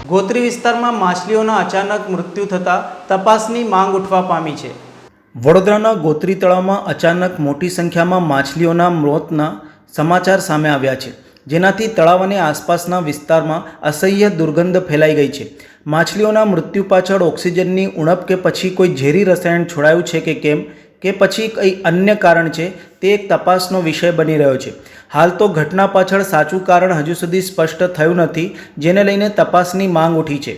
ગોત્રી વિસ્તારમાં માછલીઓના અચાનક મૃત્યુ થતાં તપાસની માંગ ઉઠવા પામી છે। વડોદરાના ગોત્રી તળાવમાં અચાનક મોટી સંખ્યામાં માછલીઓના મોતના સમાચાર સામે આવ્યા છે, જેનાથી તળાવ અને આસપાસના વિસ્તારમાં અસહ્ય દુર્ગંધ ફેલાઈ ગઈ છે। માછલીઓના મૃત્યુ પાછળ ઓક્સિજનની ઉણપ કે પછી કોઈ ઝેરી રસાયણ છોડાયું છે કે કેમ, કે પછી કંઈ અન્ય કારણ છે, તે એક તપાસનો વિષય બની રહ્યો છે। હાલ તો ઘટના પાછળ સાચું કારણ હજુ સુધી સ્પષ્ટ થયું નથી, જેને લઈને તપાસની માંગ ઉઠી છે।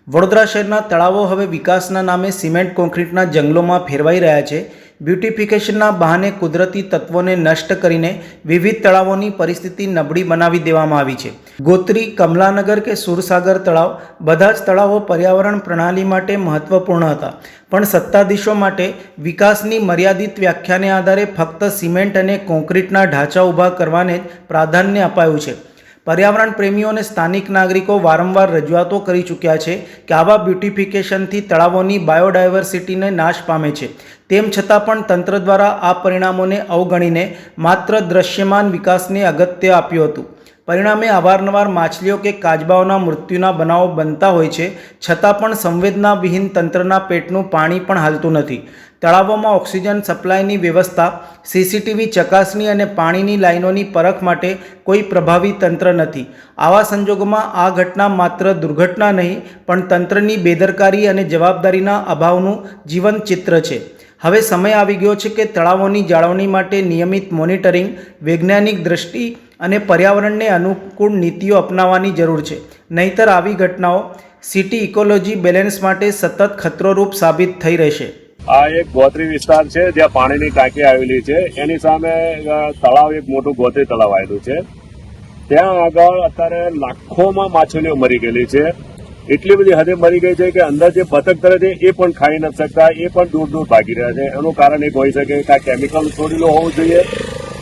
વડોદરા શહેરના તળાવો હવે વિકાસના નામે સિમેન્ટ કોન્ક્રીટના જંગલોમાં ફેરવાઈ રહ્યા છે। બ્યુટિફિકેશનના બહાને કુદરતી તત્વોને નષ્ટ કરીને વિવિધ તળાવોની પરિસ્થિતિ નબળી બનાવી દેવામાં આવી છે। ગોત્રી, કમલાનગર કે સુરસાગર તળાવ, બધા જ તળાવો પર્યાવરણ પ્રણાલી માટે મહત્વપૂર્ણ હતા, પણ સત્તાધીશો માટે વિકાસની મર્યાદિત વ્યાખ્યાને આધારે ફક્ત સિમેન્ટ અને કોન્ક્રીટના ઢાંચા ઊભા કરવાને જ પ્રાધાન્ય અપાયું છે। પર્યાવરણ પ્રેમીઓ અને સ્થાનિક નાગરિકો વારંવાર રજૂઆતો કરી ચૂક્યા છે કે આવા બ્યુટિફિકેશનથી તળાવોની બાયોડાયવર્સિટીને નાશ પામે છે। તેમ છતાં પણ તંત્ર દ્વારા આ પરિણામોને અવગણીને માત્ર દૃશ્યમાન વિકાસને અગત્ય આપ્યું હતું। પરિણામે અવારનવાર માછલીઓ કે કાચબાઓના મૃત્યુના બનાવો બનતા હોય છે, છતાં પણ સંવેદનાવિહીન તંત્રના પેટનું પાણી પણ હાલતું નથી। તળાવોમાં ઓક્સિજન સપ્લાયની વ્યવસ્થા, સીસીટીવી ચકાસણી અને પાણીની લાઈનોની પરખ માટે કોઈ પ્રભાવી તંત્ર નથી। આવા સંજોગોમાં આ ઘટના માત્ર દુર્ઘટના નહીં, પણ તંત્રની બેદરકારી અને જવાબદારીના અભાવનું જીવંત ચિત્ર છે। હવે સમય આવી ગયો છે કે તળાવોની જાળવણી માટે નિયમિત મોનિટરિંગ, વૈજ્ઞાનિક દ્રષ્ટિ અને પર્યાવરણને અનુકૂળ નીતિઓ અપનાવવાની જરૂર છે, નહીંતર આવી ઘટનાઓ સિટી ઇકોલોજી બેલેન્સ માટે સતત ખતરોરૂપ સાબિત થઈ રહેશે। આ એક ગોત્રી વિસ્તાર છે જ્યાં પાણીની ટાંકી આવેલી છે, એની સામે તળાવ, એક મોટું ગોત્રી તળાવ આવેલું છે। ત્યાં આગળ અત્યારે લાખોમાં માછલીઓ મરી ગયેલી છે। એટલી બધી હદે મરી ગઈ છે કે અંદર જે બતક તરે છે એ પણ ખાઈ નથી શકતા, એ પણ દૂર દૂર ભાગી રહ્યા છે। એનું કારણ એક હોઈ શકે કાં કેમિકલ છોડેલું હોવું જોઈએ,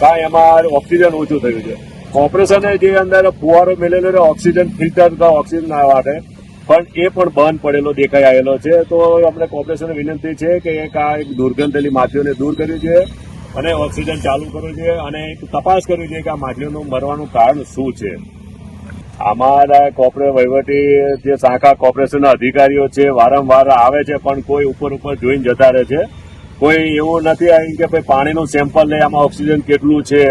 કાં એમાં ઓક્સિજન ઓછું થયું છે। કોર્પોરેશને જે અંદર ફુવારો મેળેલો ઓક્સિજન ફિલ્ટર ઓક્સિજન માટે, પણ એ પણ બંધ પડેલો દેખાઈ આવેલો છે। તો આપણે કોર્પોરેશનને વિનંતી છે કે એક આ એક દુર્ગંધેલી માછલીઓને દૂર કરવી જોઈએ અને ઓક્સિજન ચાલુ કરવું જોઈએ અને એક તપાસ કરવી જોઈએ કે આ માછલીઓનું મરવાનું કારણ શું છે। અમારા વહીવટી જે શાખા કોર્પોરેશનના અધિકારીઓ છે વારંવાર આવે છે, પણ કોઈ ઉપર જોઈને જતા રહે છે। કોઈ એવું નથી આવી કે ભાઈ પાણીનું સેમ્પલ લે, આમાં ઓક્સિજન કેટલું છે,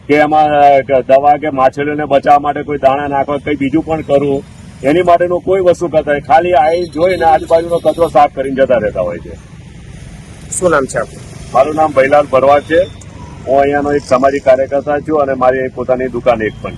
કે એમાં દવા કે માછલીઓને બચાવવા માટે કોઈ દાણા નાખવા, કંઈ બીજું પણ કરવું, એની માટેનું કોઈ વસ્તુ કરતા હોય, ખાલી આવી જોઈને આજુબાજુનો કચરો સાફ કરીને જતા રહેતા હોય છે। શું નામ છે આપનું? મારું નામ ભૈલાલ ભરવાડ છે। હું અહીંયાનો એક સામાજિક કાર્યકર્તા છું અને મારી પોતાની દુકાન એક પણ